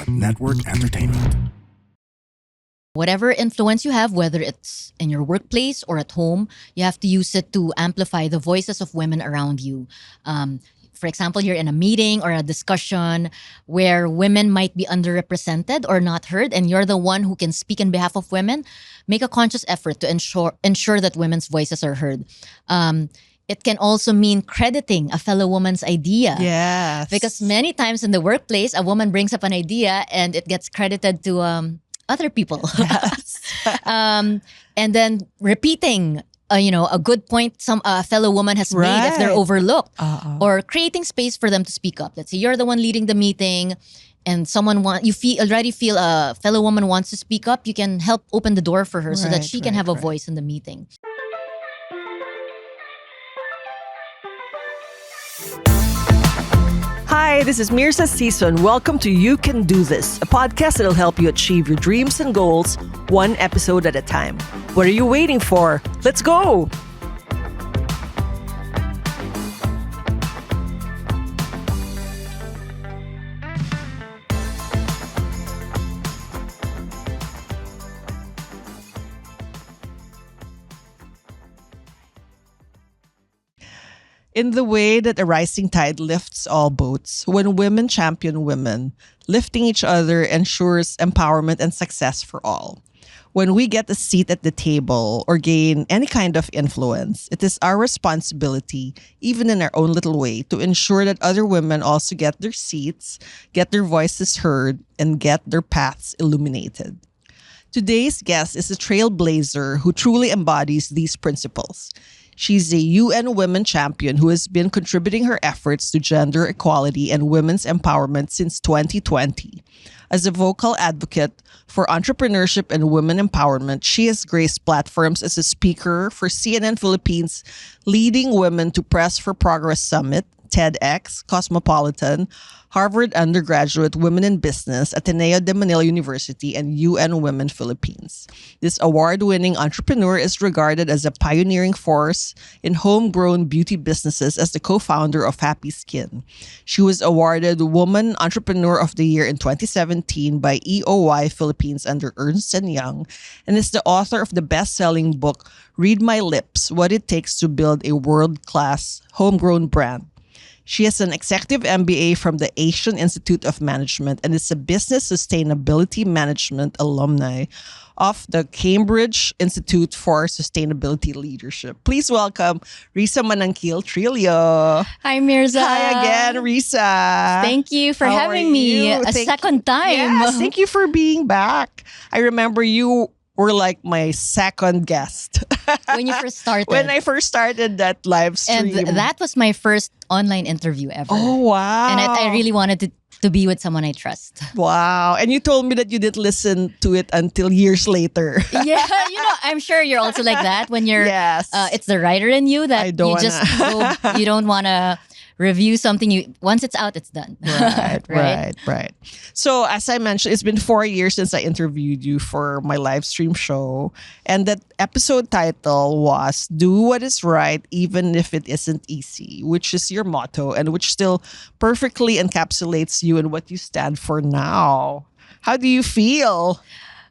Network Entertainment. Whatever influence you have, whether it's in your workplace or at home, you have to use it to amplify the voices of women around you. For example, you're in a meeting or a discussion where women might be underrepresented or not heard, and you're the one who can speak in behalf of women. Make a conscious effort to ensure that women's voices are heard. It can also mean crediting a fellow woman's idea. Yes. Because many times in the workplace, a woman brings up an idea and it gets credited to other people. Yes. And then repeating, a good point some fellow woman has made if they're Right. overlooked, or creating space for them to speak up. Let's say you're the one leading the meeting, and already feel a fellow woman wants to speak up. You can help open the door for her so that Right, she can right, have a right. voice in the meeting. Hi, this is Mirza Season. Welcome to You Can Do This, a podcast that'll help you achieve your dreams and goals one episode at a time. What are you waiting for? Let's go! In the way that a rising tide lifts all boats, when women champion women, lifting each other ensures empowerment and success for all. When we get a seat at the table or gain any kind of influence, it is our responsibility, even in our own little way, to ensure that other women also get their seats, get their voices heard, and get their paths illuminated. Today's guest is a trailblazer who truly embodies these principles. She's a UN Women Champion who has been contributing her efforts to gender equality and women's empowerment since 2020. As a vocal advocate for entrepreneurship and women empowerment, she has graced platforms as a speaker for CNN Philippines Leading Women to Press for Progress Summit, TEDx, Cosmopolitan, Harvard Undergraduate Women in Business, Ateneo de Manila University, and UN Women Philippines. This award-winning entrepreneur is regarded as a pioneering force in homegrown beauty businesses as the co-founder of Happy Skin. She was awarded Woman Entrepreneur of the Year in 2017 by EOY Philippines under Ernst & Young, and is the author of the best-selling book, Read My Lips, What It Takes to Build a World-Class Homegrown Brand. She has an executive MBA from the Asian Institute of Management and is a business sustainability management alumni of the Cambridge Institute for Sustainability Leadership. Please welcome Rissa Mananquil Trillo. Hi, Mirza. Hi again, Rissa. Thank you for How having are me you? a Thank second time. Yes, thank you for being back. I remember you were like my second guest When you first started. when I first started that live stream. And that was my first online interview ever. Oh, wow. And I really wanted to be with someone I trust. Wow. And you told me that you didn't listen to it until years later. Yeah, I'm sure you're also like that when you're, Yes. it's the writer in you that I don't you you don't want to review something. Once it's out, it's done. Right. So as I mentioned, it's been 4 years since I interviewed you for my live stream show. And that episode title was Do What Is Right Even If It Isn't Easy, which is your motto and which still perfectly encapsulates you and what you stand for now. How do you feel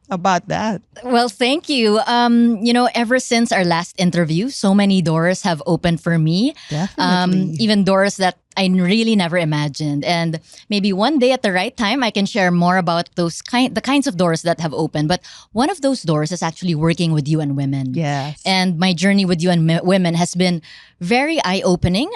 about that? Well, thank you. Ever since our last interview, so many doors have opened for me. Definitely. Even doors that I really never imagined. And maybe one day at the right time, I can share more about the kinds of doors that have opened. But one of those doors is actually working with UN Women. Yes. And my journey with UN Women has been very eye-opening.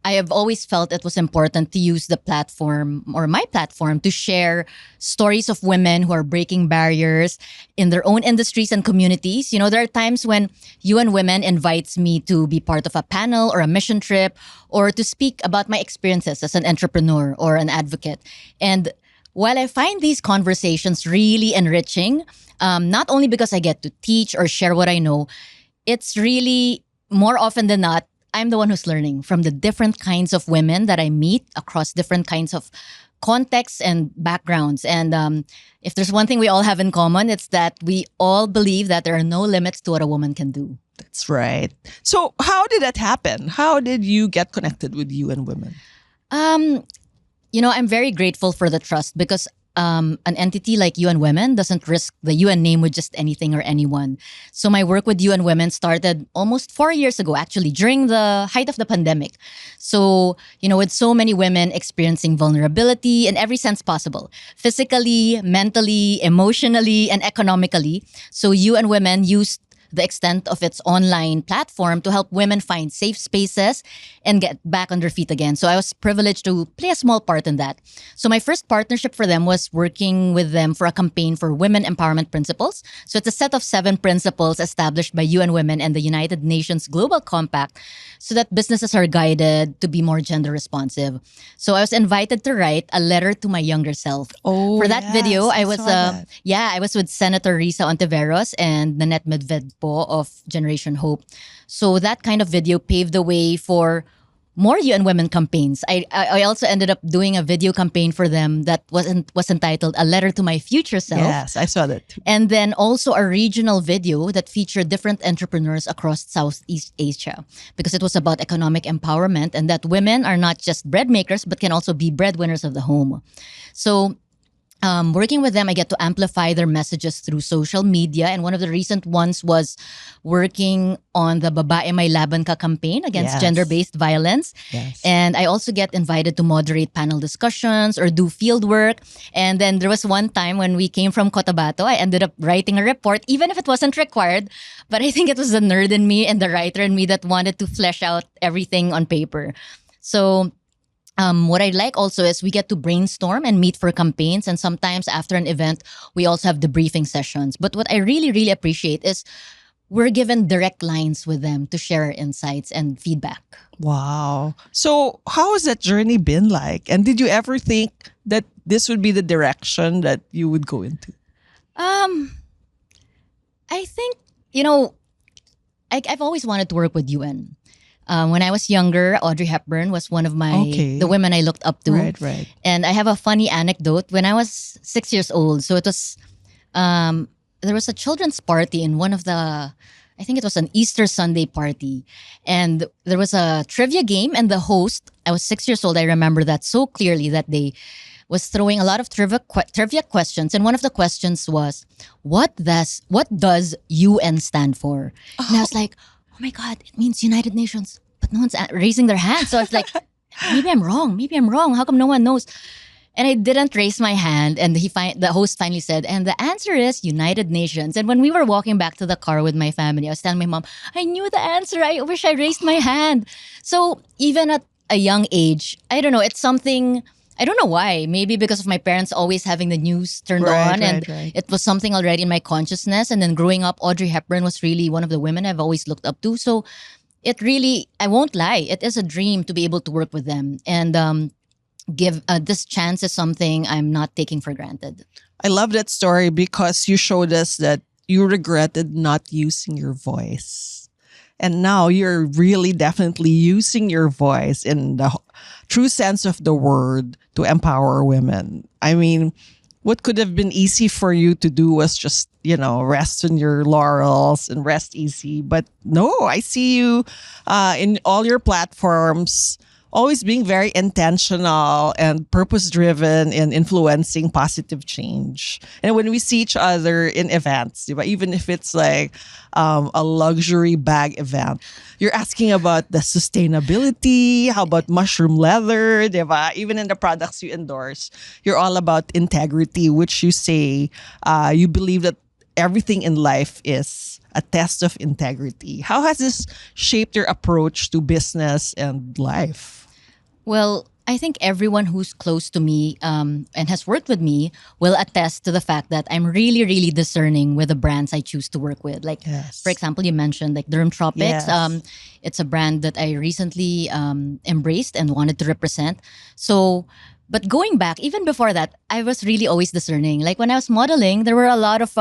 I have always felt it was important to use the platform or my platform to share stories of women who are breaking barriers in their own industries and communities. There are times when UN Women invites me to be part of a panel or a mission trip or to speak about my experiences as an entrepreneur or an advocate. And while I find these conversations really enriching, not only because I get to teach or share what I know, it's really more often than not, I'm the one who's learning from the different kinds of women that I meet across different kinds of contexts and backgrounds. And if there's one thing we all have in common, it's that we all believe that there are no limits to what a woman can do. That's right. So how did that happen? How did you get connected with UN Women? I'm very grateful for the trust because an entity like UN Women doesn't risk the UN name with just anything or anyone. So my work with UN Women started almost 4 years ago, actually, during the height of the pandemic. So, with so many women experiencing vulnerability in every sense possible, physically, mentally, emotionally, and economically. So UN Women used the extent of its online platform to help women find safe spaces and get back on their feet again. So I was privileged to play a small part in that. So my first partnership for them was working with them for a campaign for women empowerment principles. So it's a set of 7 principles established by UN Women and the United Nations Global Compact so that businesses are guided to be more gender responsive. So I was invited to write a letter to my younger self. Oh, For that yes, video, I saw that. I was with Senator Rissa Ontiveros and Nanette Medvedpo of Generation Hope. So that kind of video paved the way for more UN Women campaigns. I also ended up doing a video campaign for them that was entitled "A Letter to My Future Self." Yes, I saw that too. And then also a regional video that featured different entrepreneurs across Southeast Asia because it was about economic empowerment and that women are not just bread makers but can also be breadwinners of the home. So working with them, I get to amplify their messages through social media. And one of the recent ones was working on the Babae May Laban Ka campaign against Yes. gender-based violence. Yes. And I also get invited to moderate panel discussions or do field work. And then there was one time when we came from Cotabato, I ended up writing a report, even if it wasn't required. But I think it was the nerd in me and the writer in me that wanted to flesh out everything on paper. So what I like also is we get to brainstorm and meet for campaigns. And sometimes after an event, we also have debriefing sessions. But what I really, really appreciate is we're given direct lines with them to share our insights and feedback. Wow. So, how has that journey been like? And did you ever think that this would be the direction that you would go into? Um, I think, I've always wanted to work with UN. When I was younger, Audrey Hepburn was one of the women I looked up to. Right. And I have a funny anecdote. When I was 6 years old, so it was, there was a children's party in one of I think it was an Easter Sunday party. And there was a trivia game and the host, I was 6 years old, I remember that so clearly that day, was throwing a lot of trivia questions. And one of the questions was, what does UN stand for? And I was like, oh my God, it means United Nations. But no one's raising their hand. So I was like, maybe I'm wrong. How come no one knows? And I didn't raise my hand. And the host finally said, and the answer is United Nations. And when we were walking back to the car with my family, I was telling my mom, I knew the answer. I wish I raised my hand. So even at a young age, I don't know, it's something, I don't know why. Maybe because of my parents always having the news turned on. And it was something already in my consciousness. And then growing up, Audrey Hepburn was really one of the women I've always looked up to. So it really, I won't lie, it is a dream to be able to work with them. And give this chance is something I'm not taking for granted. I love that story because you showed us that you regretted not using your voice. And now you're really definitely using your voice in the true sense of the word to empower women. I mean, what could have been easy for you to do was just, rest on your laurels and rest easy. But no, I see you in all your platforms always being very intentional and purpose-driven in influencing positive change. And when we see each other in events, diba, even if it's like a luxury bag event, you're asking about the sustainability, how about mushroom leather, diba? Even in the products you endorse, you're all about integrity, which you say you believe that everything in life is a test of integrity. How has this shaped your approach to business and life? Well, I think everyone who's close to me and has worked with me will attest to the fact that I'm really, really discerning with the brands I choose to work with. Like, Yes. for example, you mentioned like Dermtropics. Yes. It's a brand that I recently embraced and wanted to represent. So, but going back, even before that, I was really always discerning. Like when I was modeling, there were a lot of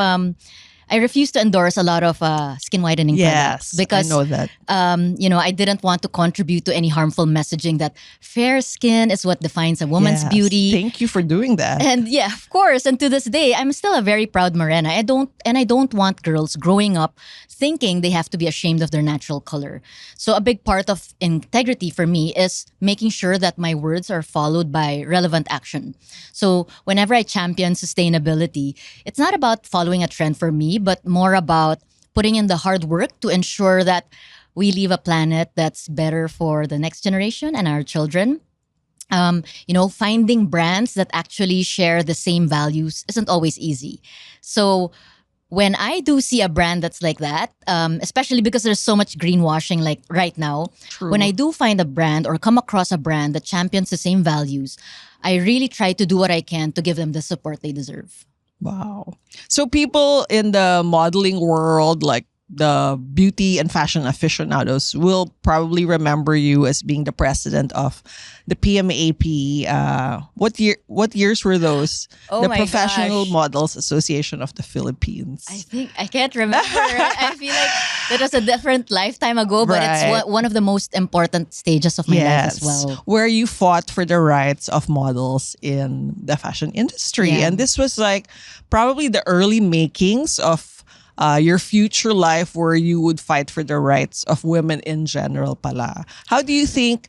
I refuse to endorse a lot of skin whitening products Yes, I because know that. I didn't want to contribute to any harmful messaging that fair skin is what defines a woman's Yes. beauty. Thank you for doing that. And yeah, of course. And to this day, I'm still a very proud morena. I don't want girls growing up thinking they have to be ashamed of their natural color. So a big part of integrity for me is making sure that my words are followed by relevant action. So whenever I champion sustainability, it's not about following a trend for me, but more about putting in the hard work to ensure that we leave a planet that's better for the next generation and our children. Finding brands that actually share the same values isn't always easy. So when I do see a brand that's like that, especially because there's so much greenwashing like right now, when I True. do find a brand or come across a brand that champions the same values, I really try to do what I can to give them the support they deserve. Wow. So people in the modeling world, like the beauty and fashion aficionados, will probably remember you as being the president of the PMAP. What years were those? Oh The my Professional gosh. Models Association of the Philippines. I think I can't remember. I feel like that was a different lifetime ago, but it's Right. one of the most important stages of my life as well. Where you fought for the rights of models in the fashion industry. Yeah. And this was like probably the early makings of your future life where you would fight for the rights of women in general pala. How do you think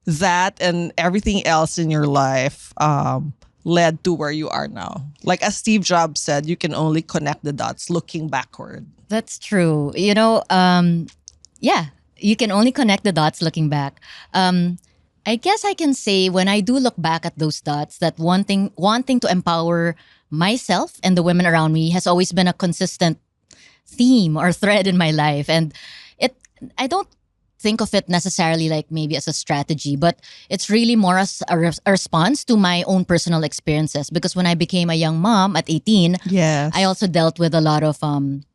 that and everything else in your life led to where you are now? Like as Steve Jobs said, you can only connect the dots looking backward. That's true. Yeah, you can only connect the dots looking back. I guess I can say when I do look back at those dots that wanting to empower myself and the women around me has always been a consistent theme or thread in my life. And it I don't think of it necessarily like maybe as a strategy, but it's really more as a response to my own personal experiences. Because when I became a young mom at 18, Yes. I also dealt with a lot of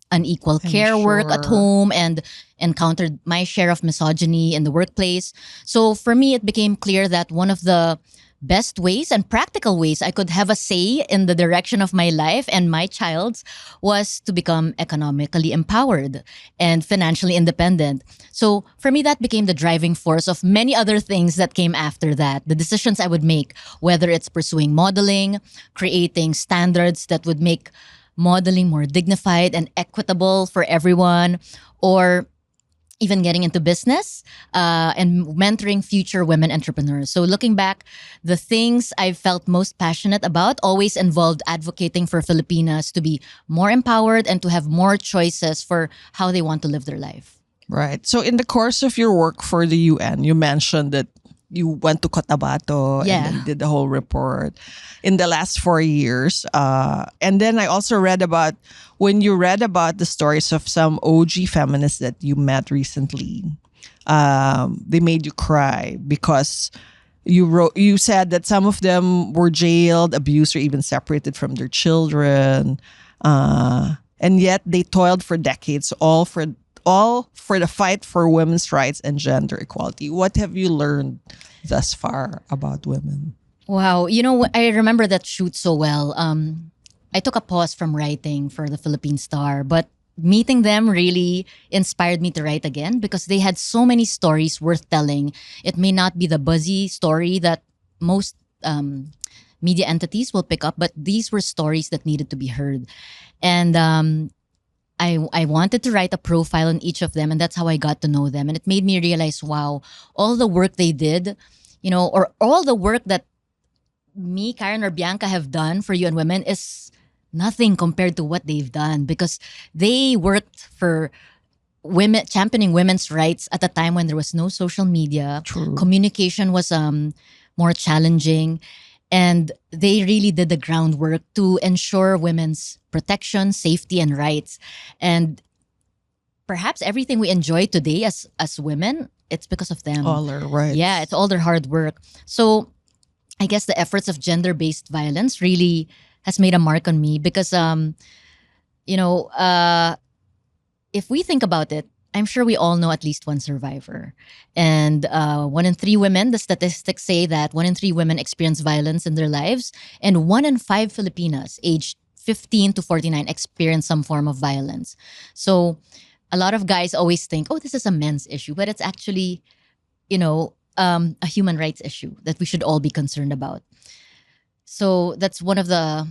unequal I'm care work at sure. home and encountered my share of misogyny in the workplace. So for me, it became clear that one of the best ways and practical ways I could have a say in the direction of my life and my child's was to become economically empowered and financially independent. So for me, that became the driving force of many other things that came after that. The decisions I would make, whether it's pursuing modeling, creating standards that would make modeling more dignified and equitable for everyone, or even getting into business and mentoring future women entrepreneurs. So looking back, the things I felt most passionate about always involved advocating for Filipinas to be more empowered and to have more choices for how they want to live their life. Right. So in the course of your work for the UN, you mentioned that you went to Cotabato Yeah. and then did the whole report in the last 4 years. And then I also read about when you read about the stories of some OG feminists that you met recently. They made you cry because you said that some of them were jailed, abused, or even separated from their children. And yet they toiled for decades, all for the fight for women's rights and gender equality. What have you learned thus far about women? Wow. I remember that shoot so well. I took a pause from writing for the Philippine Star, but meeting them really inspired me to write again because they had so many stories worth telling. It may not be the buzzy story that most media entities will pick up, but these were stories that needed to be heard. And I wanted to write a profile on each of them, and that's how I got to know them. And it made me realize, wow, all the work they did, or all the work that me, Karen, or Bianca have done for UN Women is nothing compared to what they've done because they worked for women, championing women's rights at a time when there was no social media. True. Communication was more challenging. And they really did the groundwork to ensure women's protection, safety, and rights. And perhaps everything we enjoy today as women, it's because of them. All our rights. Yeah, it's all their hard work. So I guess the efforts of gender-based violence really has made a mark on me because, you know, if we think about it, I'm sure we all know at least one survivor. And 1 in 3 women, the statistics say that 1 in 3 women experience violence in their lives. And 1 in 5 Filipinas aged 15 to 49 experience some form of violence. So a lot of guys always think, oh, this is a men's issue, but it's actually, a human rights issue that we should all be concerned about. So that's one of the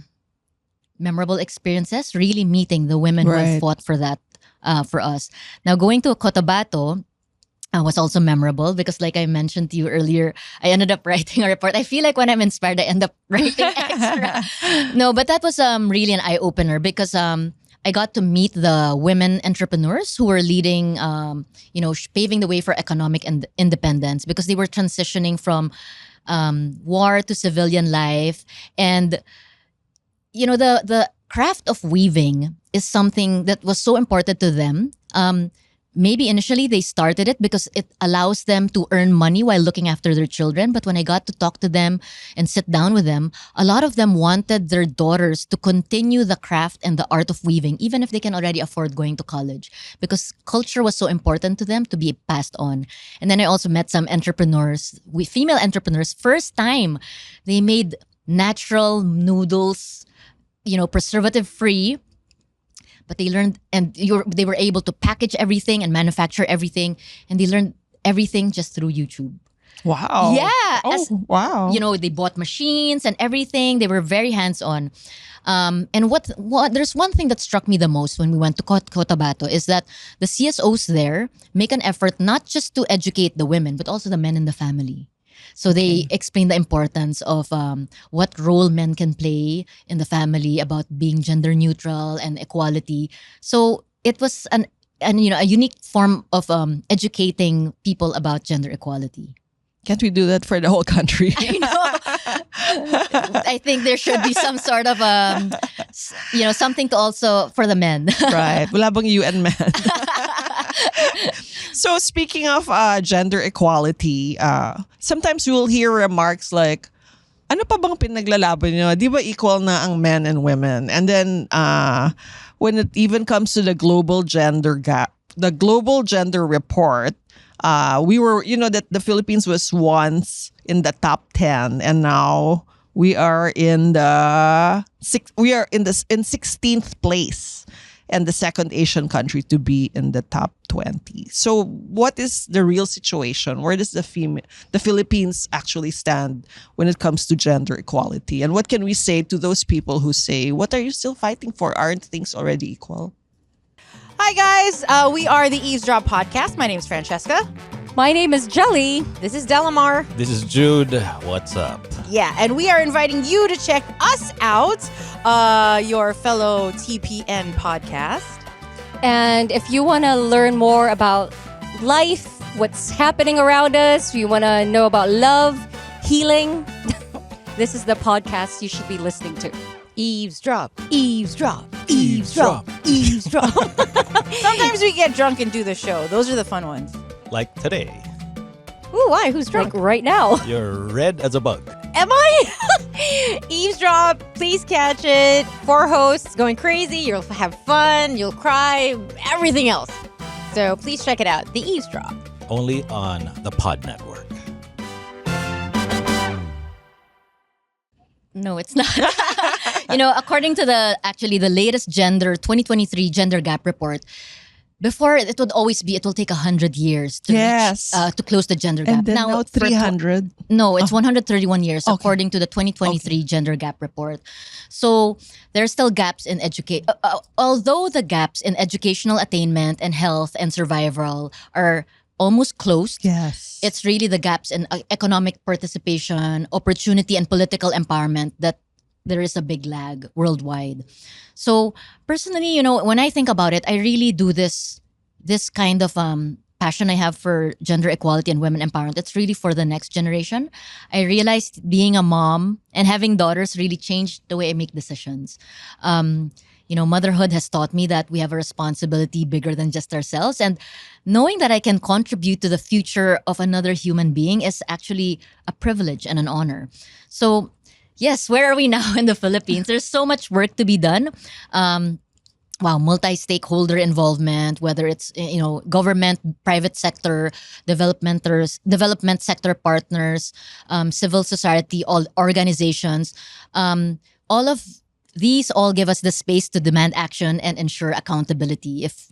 memorable experiences, really meeting the women who have Right. fought for that for us. Now, going to Cotabato was also memorable because, like I mentioned to you earlier, I ended up writing a report. I feel like when I'm inspired, I end up writing extra. No, but that was really an eye opener because I got to meet the women entrepreneurs who were leading, paving the way for economic independence because they were transitioning from war to civilian life. And the craft of weaving is something that was so important to them. Maybe initially they started it because it allows them to earn money while looking after their children. But when I got to talk to them and sit down with them, a lot of them wanted their daughters to continue the craft and the art of weaving, even if they can already afford going to college, because culture was so important to them to be passed on. And then I also met some entrepreneurs, female entrepreneurs, first time they made natural noodles, preservative free. But they learned, and they were able to package everything and manufacture everything, and they learned everything just through YouTube. Wow. Yeah, Wow. they bought machines and everything. They were very hands on. And what there's one thing that struck me the most when we went to Cotabato is that the CSOs there make an effort not just to educate the women but also the men in the family. So they explain the importance of what role men can play in the family, about being gender neutral and equality. So it was a unique form of educating people about gender equality. Can't we do that for the whole country? I know. I think there should be some sort of something to also for the men. Right. Wala bang UN men? So speaking of gender equality, sometimes we'll hear remarks like, ano pa bang pinaglalaban nyo? Di ba equal na ang men and women? And then when it even comes to the global gender gap, the global gender report, we were, that the Philippines was once in the top 10 and now we are in 16th place and the second Asian country to be in the top 20. So what is the real situation? Where does the Philippines actually stand when it comes to gender equality? And what can we say to those people who say, what are you still fighting for? Aren't things already equal? Hi, guys. We are the Eavesdrop Podcast. My name is Francesca. My name is Jelly. This is Delamar. This is Jude. What's up? Yeah, and we are inviting you to check us out, your fellow TPN podcast. And if you want to learn more about life, what's happening around us, you want to know about love, healing, this is the podcast you should be listening to. Eavesdrop, eavesdrop, eavesdrop, eavesdrop. Sometimes we get drunk and do the show. Those are the fun ones. Like today, Ooh, why? Who's drunk? Like right now. you're red as a bug. Am I? Eavesdrop, please catch it. 4 hosts going crazy. You'll have fun. You'll cry. Everything else. So please check it out. The Eavesdrop. Only on the Pod Network. No, it's not. According to the latest 2023 gender gap report, before it would always be, it will take 100 years to Yes. reach, to close the gender gap. And then now for 300. No, it's 131 years Okay. according to the 2023 gender gap report. So there are still gaps in education. Although the gaps in educational attainment and health and survival are almost closed, Yes. it's really the gaps in economic participation, opportunity, and political empowerment that there is a big lag worldwide. So personally, when I think about it, I really do this kind of passion I have for gender equality and women empowerment. It's really for the next generation. I realized being a mom and having daughters really changed the way I make decisions. Motherhood has taught me that we have a responsibility bigger than just ourselves. And knowing that I can contribute to the future of another human being is actually a privilege and an honor. So, yes, where are we now in the Philippines? There's so much work to be done. Multi-stakeholder involvement, whether it's government, private sector, development sector partners, civil society, all organizations, all of these all give us the space to demand action and ensure accountability if,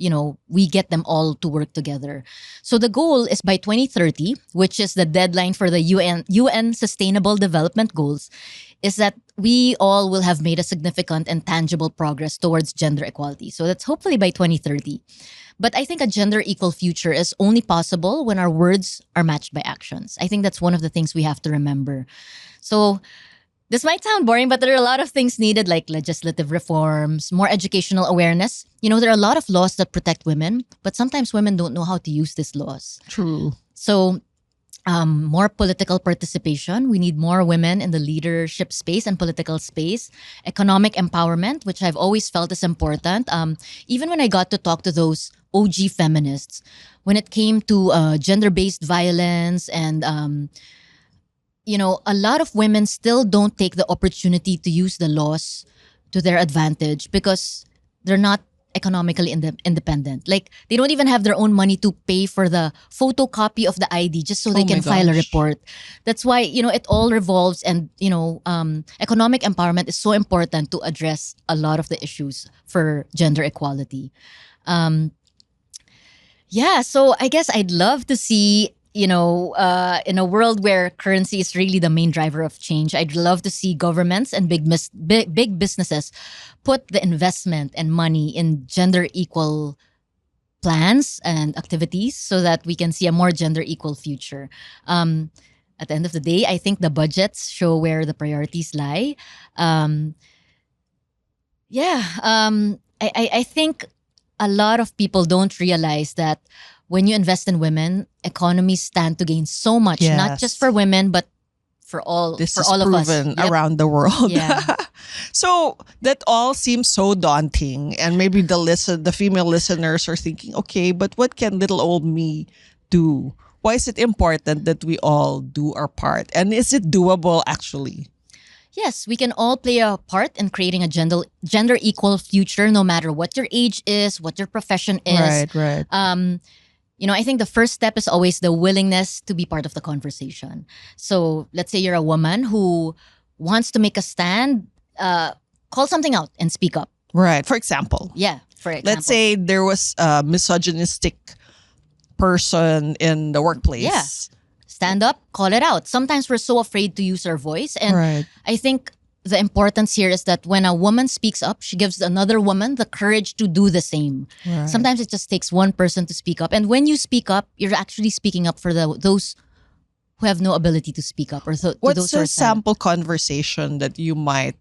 we get them all to work together. So the goal is by 2030, which is the deadline for the UN Sustainable Development Goals, is that we all will have made a significant and tangible progress towards gender equality. So that's hopefully by 2030. But I think a gender equal future is only possible when our words are matched by actions. I think that's one of the things we have to remember. So this might sound boring, but there are a lot of things needed, like legislative reforms, more educational awareness. There are a lot of laws that protect women, but sometimes women don't know how to use these laws. True. So more political participation. We need more women in the leadership space and political space. Economic empowerment, which I've always felt is important. Even when I got to talk to those OG feminists, when it came to gender-based violence and a lot of women still don't take the opportunity to use the laws to their advantage because they're not economically independent. Like, they don't even have their own money to pay for the photocopy of the ID just so they can file a report. That's why, it all revolves, and, economic empowerment is so important to address a lot of the issues for gender equality. So I guess I'd love to see, in a world where currency is really the main driver of change, I'd love to see governments and big businesses put the investment and money in gender equal plans and activities so that we can see a more gender equal future. At the end of the day, I think the budgets show where the priorities lie. I think a lot of people don't realize that when you invest in women, economies stand to gain so much, not just for women, but for all, This for is all of us. proven Yep. around the world. Yeah. So that all seems so daunting, and maybe the female listeners are thinking, okay, but what can little old me do? Why is it important that we all do our part? And is it doable actually? Yes, we can all play a part in creating a gender equal future, no matter what your age is, what your profession is. Right. I think the first step is always the willingness to be part of the conversation. So let's say you're a woman who wants to make a stand, call something out and speak up. Right. For example, Yeah, for example. let's say there was a misogynistic person in the workplace. Yeah. Stand up, call it out. Sometimes we're so afraid to use our voice. And Right. I think the importance here is that when a woman speaks up, she gives another woman the courage to do the same. Right. Sometimes it just takes one person to speak up. And when you speak up, you're actually speaking up for those who have no ability to speak up. Or to What's those who a are silent. sample conversation that you might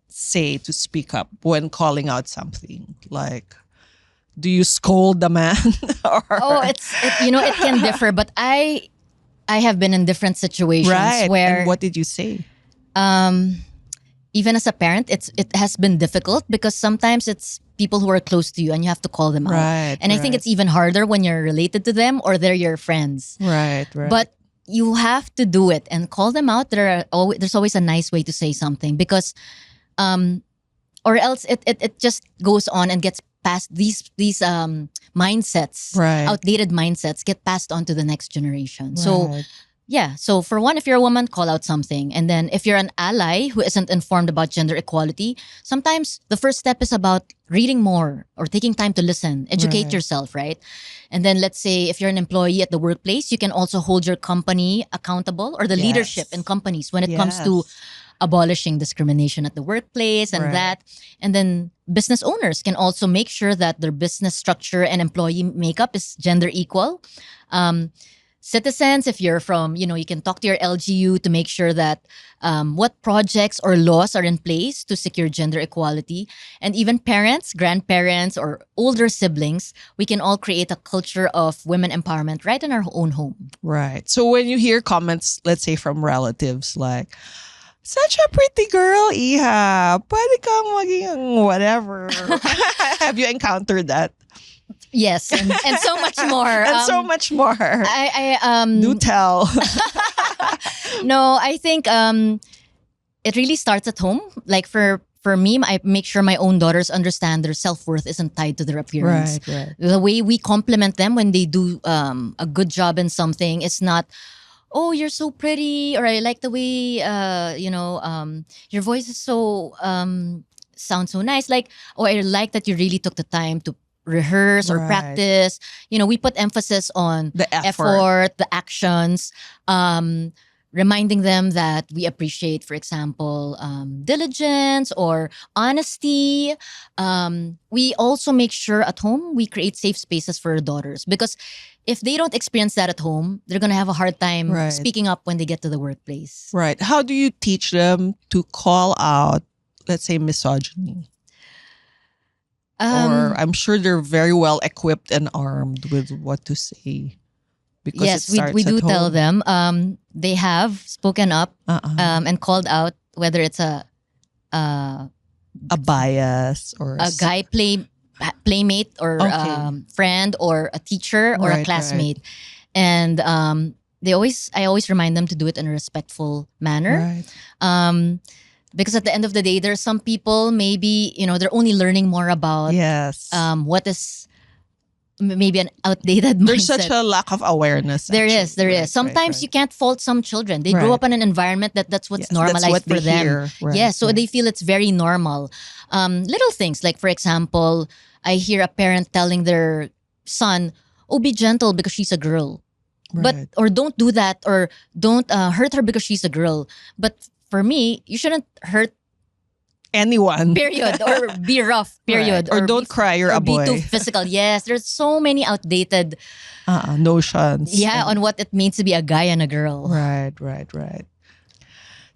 say to speak up when calling out something? Like, do you scold the man? or Oh, it can differ. But I have been in different situations right. where And what did you say? even as a parent, it has been difficult because sometimes it's people who are close to you and you have to call them out. Right. And I think it's even harder when you're related to them or they're your friends. right. But you have to do it and call them out. There's always a nice way to say something because, or else it just goes on and gets passed. These mindsets, Right. outdated mindsets, get passed on to the next generation. So Right. yeah. So for one, if you're a woman, call out something. And then if you're an ally who isn't informed about gender equality, sometimes the first step is about reading more or taking time to listen, educate Right. yourself, right? And then let's say if you're an employee at the workplace, you can also hold your company accountable or the Yes. leadership in companies when it comes to Yes. abolishing discrimination at the workplace and Right. that. And then business owners can also make sure that their business structure and employee makeup is gender equal. Citizens, if you're from, you can talk to your LGU to make sure that what projects or laws are in place to secure gender equality. And even parents, grandparents, or older siblings, we can all create a culture of women empowerment right in our own home. Right. So when you hear comments, let's say from relatives like, such a pretty girl, Iha. Pwede kang maging whatever. Have you encountered that? Yes, and so much more. And so much more. Do tell. No, I think it really starts at home. Like for me, I make sure my own daughters understand their self-worth isn't tied to their appearance. Right. The way we compliment them when they do a good job in something is not, oh, you're so pretty, or I like the way your voice is so sound so nice. Like, oh, I like that you really took the time to rehearse or Right. practice. We put emphasis on The effort. effort, the actions, reminding them that we appreciate, for example, diligence or honesty. We also make sure at home we create safe spaces for our daughters, because if they don't experience that at home, they're gonna have a hard time Right. speaking up when they get to the workplace. Right. How do you teach them to call out, let's say, misogyny? Or I'm sure they're very well equipped and armed with what to say. Because yes, it starts we do at tell home. them. They have spoken up and called out, whether it's a bias or guy playmate or Okay. friend or a teacher or a Right, classmate, and I always remind them to do it in a respectful manner. Right. Because at the end of the day, there are some people, maybe they're only learning more about Yes. what is maybe an outdated There's mindset. such a lack of awareness. There actually. is, there is. Right, Sometimes right, you can't fault some children. They grew Right. up in an environment that's what's Yes, normalized that's what for they them. hear. Right, Yes, so right. they feel it's very normal. Little things like, for example, I hear a parent telling their son, "Oh, be gentle because she's a girl," Right. or don't do that, or don't hurt her because she's a girl. But for me, you shouldn't hurt. Anyone. Period. Or be rough. Period. Right. Or don't cry, you're or a be too boy. physical. Yes, there's so many outdated Notions. on what it means to be a guy and a girl. Right.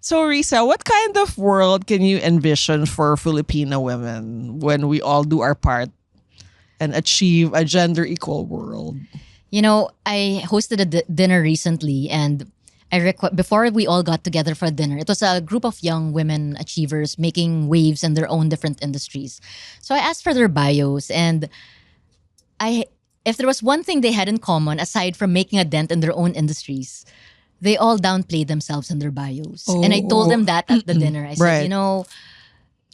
So, Rissa, what kind of world can you envision for Filipino women when we all do our part and achieve a gender equal world? I hosted a dinner recently, and before we all got together for dinner, it was a group of young women achievers making waves in their own different industries. So I asked for their bios, and if there was one thing they had in common aside from making a dent in their own industries, they all downplayed themselves in their bios. And I told them that at the dinner. I said, Right.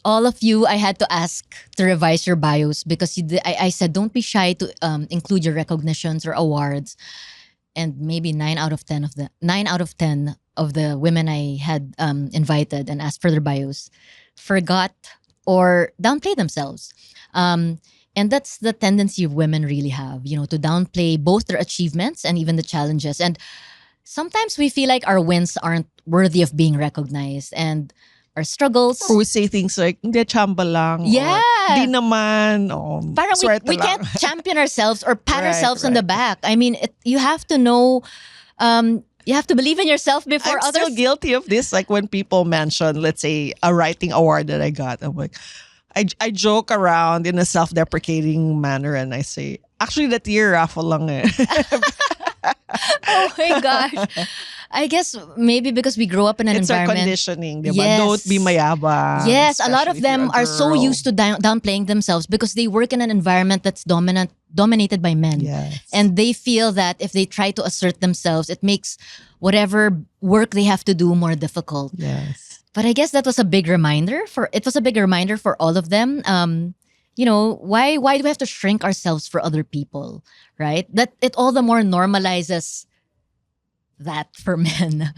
all of you, I had to ask to revise your bios, because I said, don't be shy to include your recognitions or awards. And maybe 9 out of 10 of the women I had invited and asked for their bios forgot or downplay themselves. And that's the tendency of women really have, to downplay both their achievements and even the challenges. And sometimes we feel like our wins aren't worthy of being recognized, and our struggles. Or we say things like, hindi, chamba lang. Yeah. Or, di naman. Parang swerte we lang. can't champion ourselves or pat Right, ourselves on the right. back. I mean, you have to know, you have to believe in yourself before I'm others. still guilty of this. Like when people mention, let's say, a writing award that I got, I'm like, I joke around in a self-deprecating manner and I say, actually, that year raffle lang eh. Oh my gosh. I guess maybe because we grow up in an It's our environment. conditioning, diba? Yes. Don't be mayabang. Yes, a lot of especially if them you're a are so girl. used to downplaying themselves because they work in an environment that's dominated by men. Yes. And they feel that if they try to assert themselves, it makes whatever work they have to do more difficult. Yes. But I guess that was a big reminder for all of them. Why do we have to shrink ourselves for other people, right? That it all the more normalizes that for men.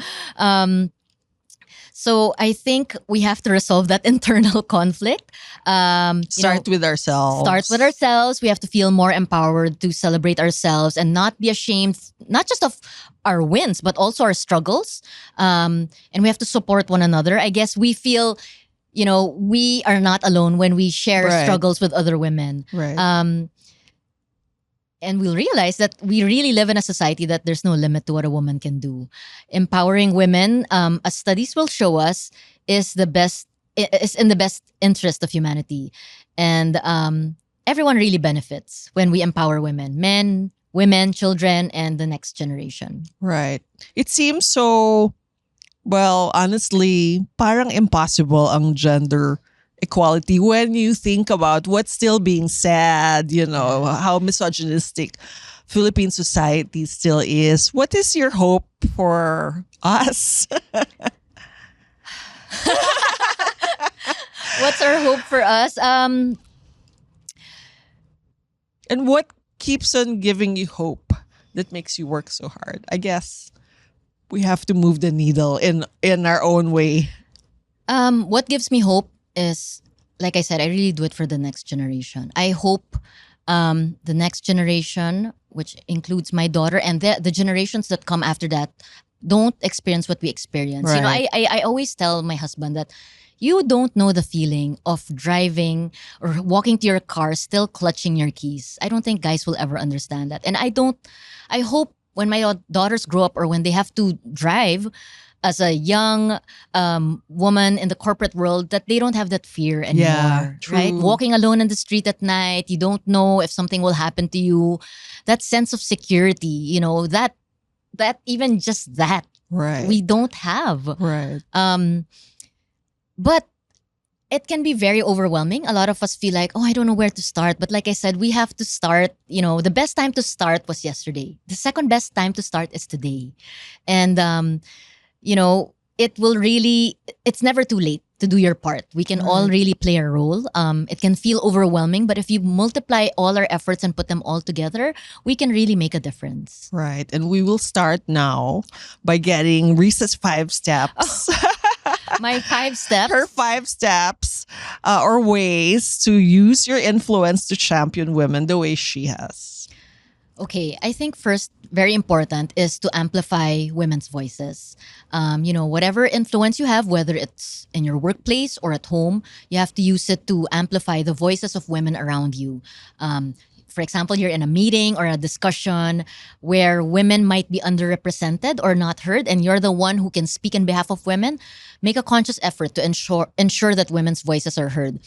So I think we have to resolve that internal conflict. Start with ourselves. Start with ourselves. We have to feel more empowered to celebrate ourselves and not be ashamed, not just of our wins, but also our struggles. And we have to support one another. I guess we feel, we are not alone when we share Right. struggles with other women. Right. And we'll realize that we really live in a society that there's no limit to what a woman can do. Empowering women, as studies will show us, is in the best interest of humanity. And everyone really benefits when we empower women, men, women, children, and the next generation. Right. It seems so, well, honestly, parang impossible ang gender equality when you think about what's still being said, how misogynistic Philippine society still is. What is your hope for us? What's our hope for us? And what keeps on giving you hope that makes you work so hard? I guess we have to move the needle in our own way. What gives me hope is like I said, I really do it for the next generation. I hope the next generation, which includes my daughter and the generations that come after that, don't experience what we experience. You know, Right. I always tell my husband that you don't know the feeling of driving or walking to your car still clutching your keys. I don't think guys will ever understand that. And I hope when my daughters grow up or when they have to drive as a young woman in the corporate world, that they don't have that fear anymore. Yeah, Right? true. Walking alone in the street at night, you don't know if something will happen to you. That sense of security, that even just that Right. we don't have. Right. But it can be very overwhelming. A lot of us feel like, oh, I don't know where to start. But like I said, we have to start. The best time to start was yesterday. The second best time to start is today. And, it's never too late to do your part. We can all Right. really play a role. It can feel overwhelming, but if you multiply all our efforts and put them all together, we can really make a difference. Right. And we will start now by getting Rissa's 5 steps. My 5 steps. Her 5 steps or ways to use your influence to champion women the way she has. Okay, I think first, very important is to amplify women's voices. Whatever influence you have, whether it's in your workplace or at home, you have to use it to amplify the voices of women around you. For example, you're in a meeting or a discussion where women might be underrepresented or not heard, and you're the one who can speak in behalf of women. Make a conscious effort to ensure that women's voices are heard.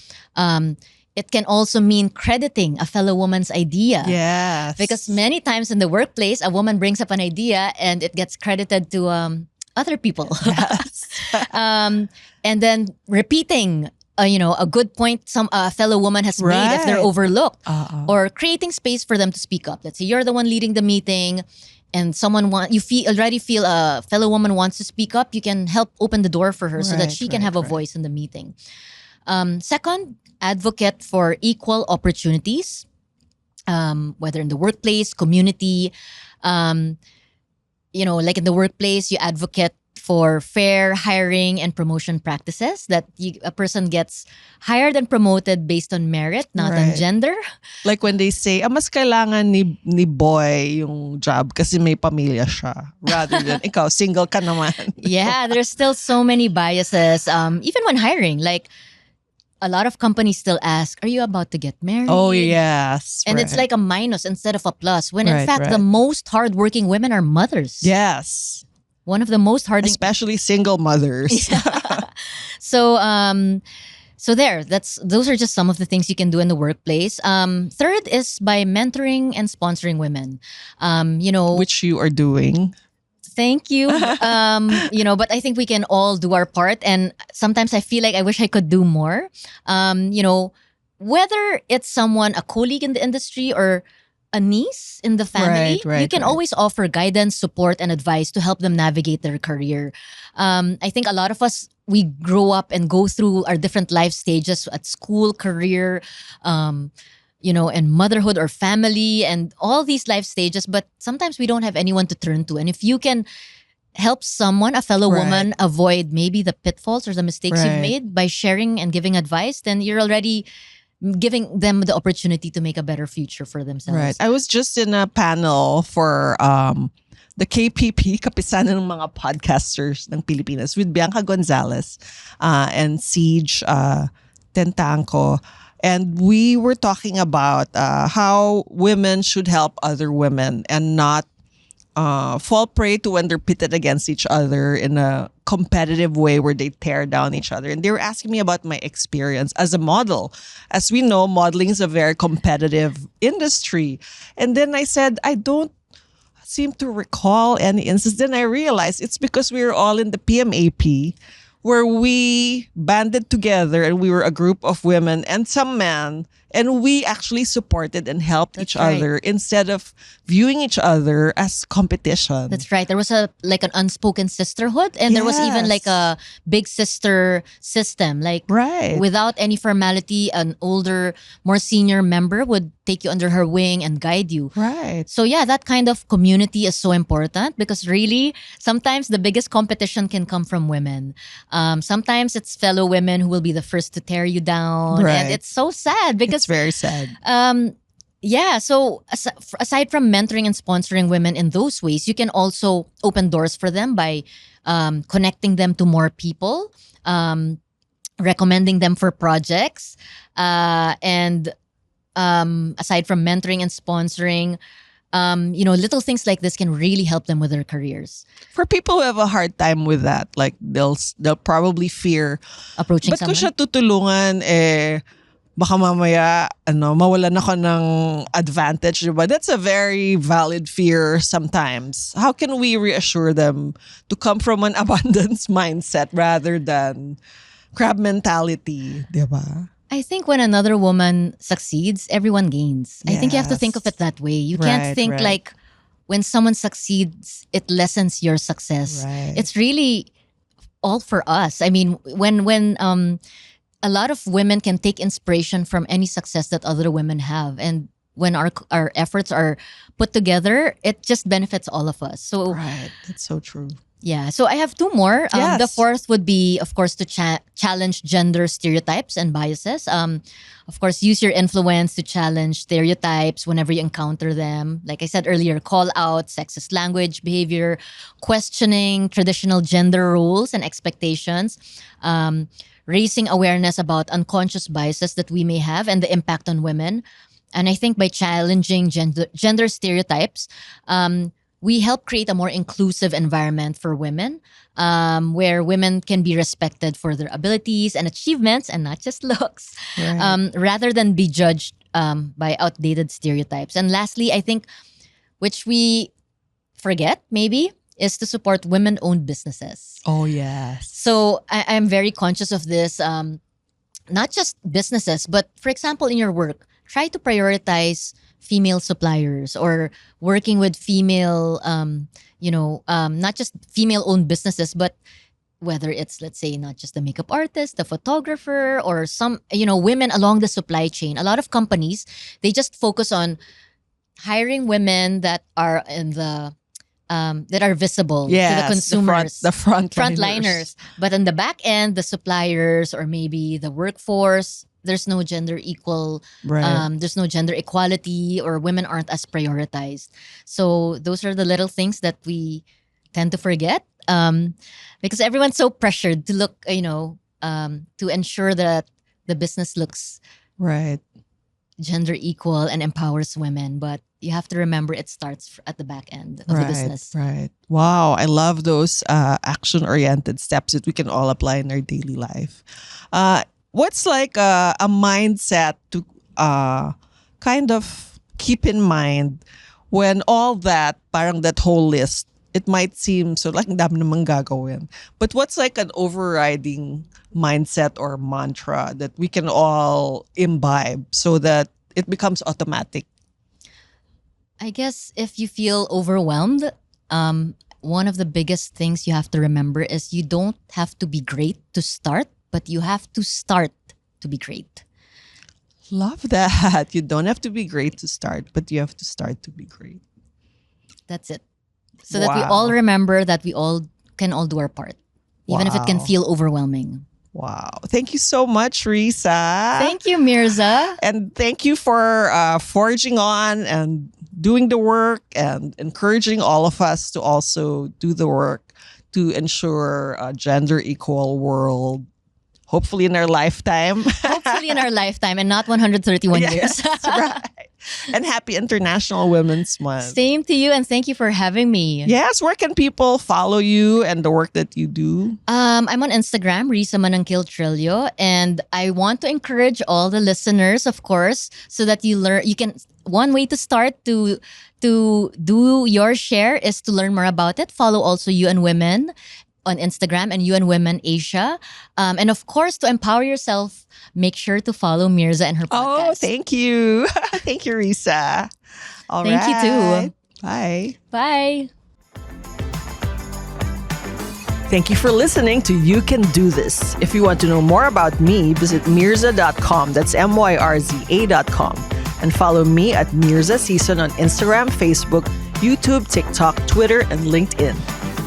It can also mean crediting a fellow woman's idea. Yes. Because many times in the workplace, a woman brings up an idea and it gets credited to other people. Yes. And then repeating, a good point some fellow woman has made if they're Right. overlooked. Uh-uh. Or creating space for them to speak up. Let's say you're the one leading the meeting and already feel a fellow woman wants to speak up. You can help open the door for her so that Right, she can right, have a right. voice in the meeting. Second, advocate for equal opportunities, whether in the workplace, community. Like in the workplace, you advocate for fair hiring and promotion practices, that a person gets hired and promoted based on merit, not on Right. gender. Like when they say, mas kailangan ni boy yung job kasi may pamilya siya. Rather than, ikaw, single ka naman. Yeah, there's still so many biases. Even when hiring, like a lot of companies still ask, "Are you about to get married?" Oh, yes. And it's right. like a minus instead of a plus. When in Right, fact, the right. most hardworking women are mothers. Yes. One of the most hard. Especially single mothers. So those are just some of the things you can do in the workplace. Third is by mentoring and sponsoring women. Which you are doing. Thank you. But I think we can all do our part. And sometimes I feel like I wish I could do more. Whether it's someone, a colleague in the industry or a niece in the family, Right, you can right. always offer guidance, support, and advice to help them navigate their career. I think a lot of us, we grow up and go through our different life stages at school, career, and motherhood or family and all these life stages. But sometimes we don't have anyone to turn to. And if you can help someone, a fellow Right. woman, avoid maybe the pitfalls or the mistakes you've Right. made by sharing and giving advice, then you're already giving them the opportunity to make a better future for themselves. Right. I was just in a panel for the KPP, Kapisanan ng mga podcasters ng Pilipinas, with Bianca Gonzalez and Siege Tentanco. And we were talking about how women should help other women and not fall prey to when they're pitted against each other in a competitive way where they tear down each other. And they were asking me about my experience as a model. As we know, modeling is a very competitive industry. And then I said, I don't seem to recall any instance. Then I realized it's because we were all in the PMAP where we banded together and we were a group of women and some men, and we actually supported and helped That's each right. other instead of viewing each other as competition. That's right. There was an unspoken sisterhood, and there was even Yes. like a big sister system. Like Right. without any formality, an older, more senior member would take you under her wing and guide you. Right. So yeah, that kind of community is so important because really sometimes the biggest competition can come from women. Sometimes it's fellow women who will be the first to tear you down. Right. And it's so sad It's because very sad. yeah, so aside from mentoring and sponsoring women in those ways, you can also open doors for them by connecting them to more people, recommending them for projects, and aside from mentoring and sponsoring, little things like this can really help them with their careers. For people who have a hard time with that, like they'll probably fear, Approaching ba't ko someone. siya tutulungan, baka mamaya, mawalan ako ng advantage, diba? That's a very valid fear sometimes. How can we reassure them to come from an abundance mindset rather than crab mentality, diba? I think when another woman succeeds, everyone gains. I think you have to think of it that way. You can't Right, think right. like when someone succeeds, it lessens your success. Right. It's really all for us. I mean, when a lot of women can take inspiration from any success that other women have, and when our efforts are put together, it just benefits all of us. So Right. That's so true. yeah, so I have two more. Yes. The fourth would be, of course, to challenge gender stereotypes and biases. Of course, use your influence to challenge stereotypes whenever you encounter them. Like I said earlier, call out sexist language, behavior, questioning traditional gender roles and expectations, raising awareness about unconscious biases that we may have and the impact on women. And I think by challenging gender stereotypes, we help create a more inclusive environment for women, where women can be respected for their abilities and achievements and not just looks, Right. rather than be judged by outdated stereotypes. And lastly, I think, which we forget maybe, is to support women-owned businesses. Oh, yes. So I'm very conscious of this, not just businesses, but for example, in your work, try to prioritize female suppliers or working with female, not just female-owned businesses, but whether it's, let's say, not just the makeup artist, the photographer, or some, women along the supply chain. A lot of companies, they just focus on hiring women that are in the that are visible to the consumers, the frontliners. But on the back end, the suppliers or maybe the workforce, there's no gender equal, Right. there's no gender equality, or women aren't as prioritized. So those are the little things that we tend to forget, because everyone's so pressured to look, to ensure that the business looks Right. gender equal and empowers women. But you have to remember it starts at the back end of the Right, business. right. Wow, I love those action-oriented steps that we can all apply in our daily life. What's like a mindset to kind of keep in mind when all that, parang that whole list, it might seem so like ang dami namang gagawin. But what's like an overriding mindset or mantra that we can all imbibe so that it becomes automatic? I guess if you feel overwhelmed, one of the biggest things you have to remember is you don't have to be great to start, but you have to start to be great. Love that. You don't have to be great to start, but you have to start to be great. That's it. So that we Wow. all remember that we all can all do our part, even if it can Wow. feel overwhelming. Wow. Thank you so much, Rissa. Thank you, Mirza. And thank you for forging on and doing the work and encouraging all of us to also do the work to ensure a gender equal world, hopefully in our lifetime. Hopefully in our lifetime and not 131 years. Yes, right. And happy International Women's Month. Same to you, and thank you for having me. Yes, where can people follow you and the work that you do? I'm on Instagram, Rissa Mananquil Trillo, and I want to encourage all the listeners, of course, so that you learn. You can. One way to start to do your share is to learn more about it. Follow also UN Women on Instagram and UN Women Asia, and of course to empower yourself, make sure to follow Mirza and her podcast. Oh, thank you. Thank you, Rissa. All Thank you too. right. Bye. Bye. Thank you for listening to You Can Do This. If you want to know more about me, visit mirza.com. That's MYRZA.com. And follow me at Mirza Season on Instagram, Facebook, YouTube, TikTok, Twitter, and LinkedIn.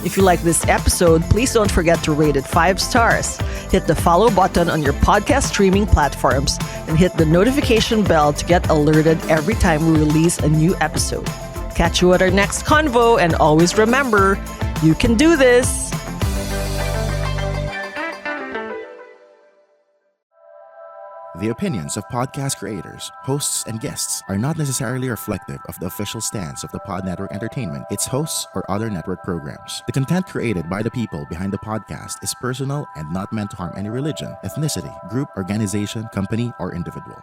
If you like this episode, please don't forget to rate it 5 stars. Hit the follow button on your podcast streaming platforms and hit the notification bell to get alerted every time we release a new episode. Catch you at our next convo, and always remember, you can do this! The opinions of podcast creators, hosts, and guests are not necessarily reflective of the official stance of the Pod Network Entertainment, its hosts, or other network programs. The content created by the people behind the podcast is personal and not meant to harm any religion, ethnicity, group, organization, company, or individual.